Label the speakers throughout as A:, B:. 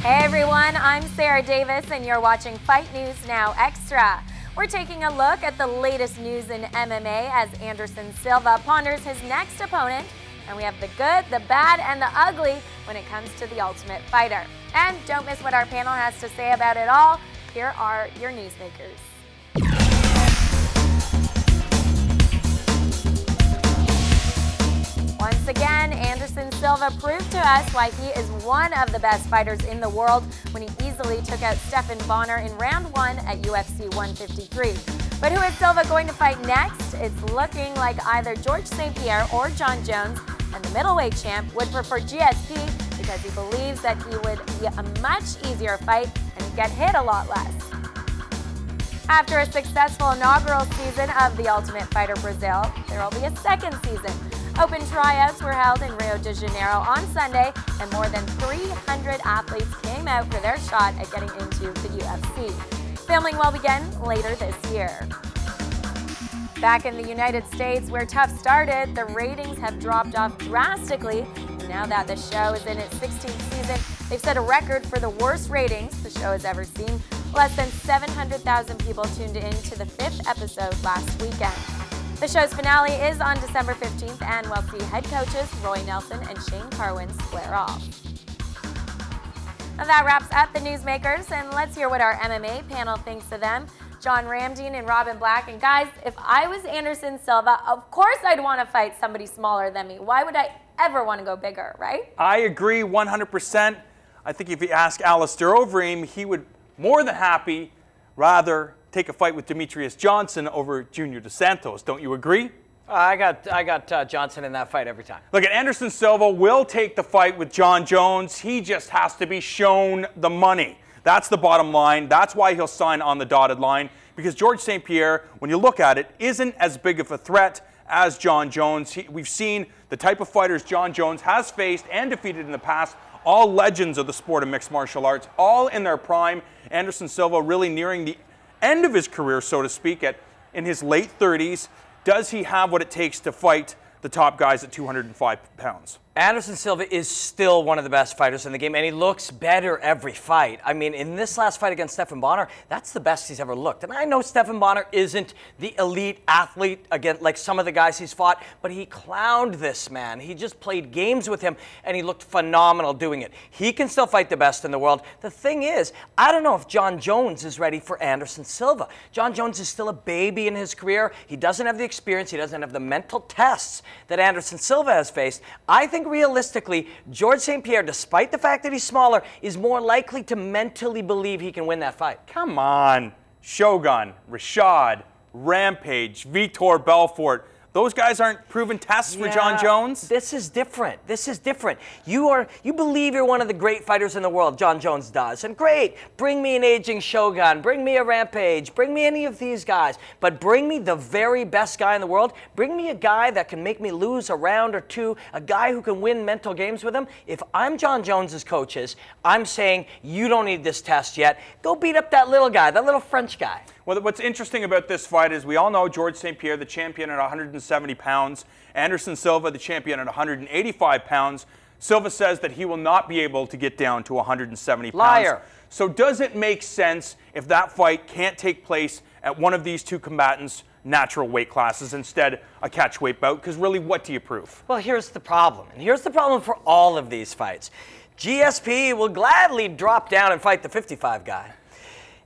A: Hey everyone, I'm Sarah Davis and you're watching Fight News Now Extra. We're taking a look at the latest news in MMA as Anderson Silva ponders his next opponent, and we have the good, the bad, and the ugly when it comes to the Ultimate Fighter. And don't miss what our panel has to say about it all. Here are your newsmakers. Once again, Anderson Silva proved to us why he is one of the best fighters in the world when he easily took out Stephan Bonnar in round 1 at UFC 153. But who is Silva going to fight next? It's looking like either George St-Pierre or Jon Jones, and the middleweight champ would prefer GSP because he believes that he would be a much easier fight and he'd get hit a lot less. After a successful inaugural season of the Ultimate Fighter Brazil, there will be a second season. Open tryouts were held in Rio de Janeiro on Sunday, and more than 300 athletes came out for their shot at getting into the UFC. Filming will begin later this year. Back in the United States, where TUF started, the ratings have dropped off drastically. And now that the show is in its 16th season, they've set a record for the worst ratings the show has ever seen. Less than 700,000 people tuned in to the 5th episode last weekend. The show's finale is on December 15th, and we'll see head coaches Roy Nelson and Shane Carwin square off. Now that wraps up the Newsmakers, and let's hear what our MMA panel thinks of them. John Ramdeen and Robin Black. And guys, if I was Anderson Silva, of course I'd want to fight somebody smaller than me. Why would I ever want to go bigger, right?
B: I agree 100%. I think if you ask Alistair Overeem, he would more than happy rather take a fight with Demetrius Johnson over Junior Dos Santos. Don't you agree?
C: I got Johnson in that fight every time.
B: Look, at Anderson Silva will take the fight with Jon Jones. He just has to be shown the money. That's the bottom line. That's why he'll sign on the dotted line, because George St-Pierre, when you look at it, isn't as big of a threat as Jon Jones. We've seen the type of fighters Jon Jones has faced and defeated in the past, all legends of the sport of mixed martial arts, all in their prime. Anderson Silva really nearing the end of his career, so to speak, in his late 30s. Does he have what it takes to fight the top guys at 205 pounds?
C: Anderson Silva is still one of the best fighters in the game, and he looks better every fight. I mean, in this last fight against Stephan Bonnar, that's the best he's ever looked. And I know Stephan Bonnar isn't the elite athlete, again, like some of the guys he's fought, but he clowned this man. He just played games with him, and he looked phenomenal doing it. He can still fight the best in the world. The thing is, I don't know if Jon Jones is ready for Anderson Silva. Jon Jones is still a baby in his career. He doesn't have the experience. He doesn't have the mental tests that Anderson Silva has faced. I think realistically, George St-Pierre, despite the fact that he's smaller, is more likely to mentally believe he can win that fight.
B: Come on. Shogun, Rashad, Rampage, Vitor Belfort. Those guys aren't proven tests for Jon Jones?
C: This is different. This is different. You believe you're one of the great fighters in the world, Jon Jones does. And great, bring me an aging Shogun, bring me a Rampage, bring me any of these guys. But bring me the very best guy in the world. Bring me a guy that can make me lose a round or two, a guy who can win mental games with him. If I'm Jon Jones's coaches, I'm saying you don't need this test yet. Go beat up that little guy, that little French guy.
B: Well, what's interesting about this fight is we all know George St-Pierre, the champion at 170 pounds. Anderson Silva, the champion at 185 pounds. Silva says that he will not be able to get down to 170 pounds.
C: Liar.
B: So does it make sense if that fight can't take place at one of these two combatants' natural weight classes, instead a catch weight bout? Because really, what do you prove?
C: Well, here's the problem. And here's the problem for all of these fights. GSP will gladly drop down and fight the 55 guy.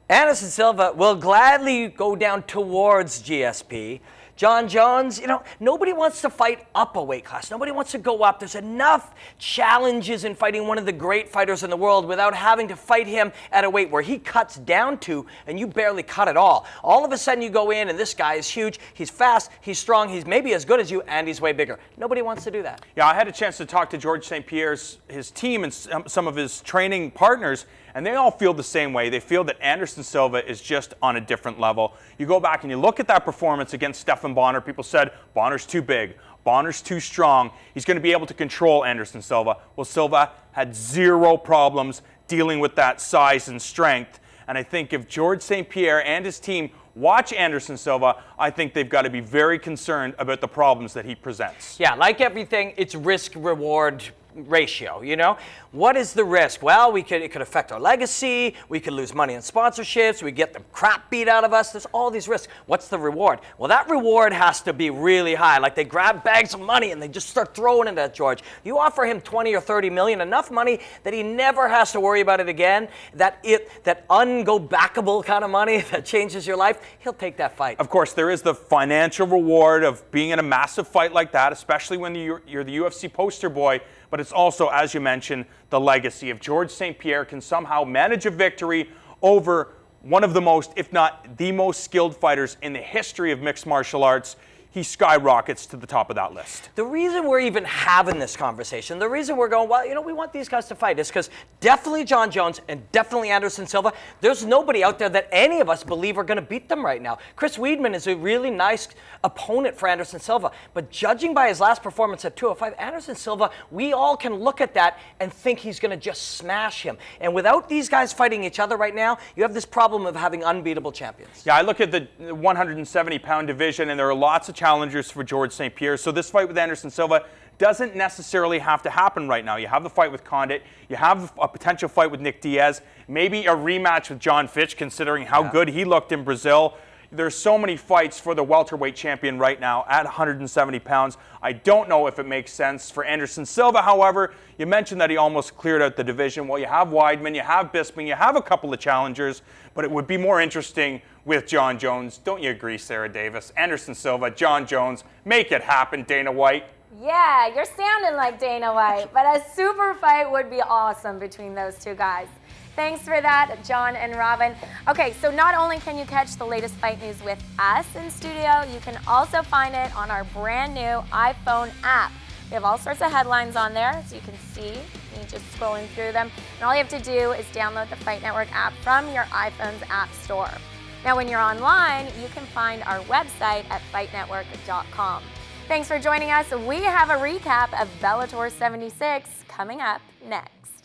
C: Anderson Silva will gladly go down towards GSP. Jon Jones, you know, nobody wants to fight up a weight class. Nobody wants to go up. There's enough challenges in fighting one of the great fighters in the world without having to fight him at a weight where he cuts down to and you barely cut at all. All of a sudden you go in and this guy is huge, he's fast, he's strong, he's maybe as good as you, and he's way bigger. Nobody wants to do that.
B: Yeah, I had a chance to talk to George St-Pierre's his team and some of his training partners, and they all feel the same way. They feel that Anderson Silva is just on a different level. You go back and you look at that performance against Stephan Bonnar. People said, Bonner's too big. Bonner's too strong. He's going to be able to control Anderson Silva. Well, Silva had zero problems dealing with that size and strength. And I think if George St-Pierre and his team watch Anderson Silva. I think they've got to be very concerned about the problems that he presents.
C: Yeah, like everything, it's risk-reward ratio, you know? What is the risk? Well, it could affect our legacy, we could lose money in sponsorships, we get the crap beat out of us, there's all these risks. What's the reward? Well, that reward has to be really high, like they grab bags of money and they just start throwing it at George. You offer him 20 or 30 million, enough money that he never has to worry about it again, that ungo-backable kind of money that changes your life, he'll take that fight.
B: Of course, there is the financial reward of being in a massive fight like that, especially when you're the UFC poster boy. But it's also, as you mentioned, the legacy of George St-Pierre can somehow manage a victory over one of the most, if not the most skilled fighters in the history of mixed martial arts. He skyrockets to the top of that list.
C: The reason we're even having this conversation, the reason we're going, well, you know, we want these guys to fight is because definitely Jon Jones and definitely Anderson Silva, there's nobody out there that any of us believe are going to beat them right now. Chris Weidman is a really nice opponent for Anderson Silva, but judging by his last performance at 205, Anderson Silva, we all can look at that and think he's going to just smash him. And without these guys fighting each other right now, you have this problem of having unbeatable champions.
B: Yeah, I look at the 170-pound division, and there are lots of challengers for George St-Pierre. So this fight with Anderson Silva doesn't necessarily have to happen right now. You have the fight with Condit. You have a potential fight with Nick Diaz. Maybe a rematch with John Fitch, considering how good he looked in Brazil. There's so many fights for the welterweight champion right now at 170 pounds. I don't know if it makes sense for Anderson Silva. However, you mentioned that he almost cleared out the division. Well, you have Weidman, you have Bisping, you have a couple of challengers, but it would be more interesting with Jon Jones. Don't you agree, Sarah Davis? Anderson Silva, Jon Jones, make it happen, Dana White.
A: Yeah, you're sounding like Dana White, but a super fight would be awesome between those two guys. Thanks for that, John and Robin. Okay, so not only can you catch the latest fight news with us in studio, you can also find it on our brand new iPhone app. We have all sorts of headlines on there, as you can see. You're just scrolling through them. And all you have to do is download the Fight Network app from your iPhone's app store. Now, when you're online, you can find our website at fightnetwork.com. Thanks for joining us. We have a recap of Bellator 76 coming up next.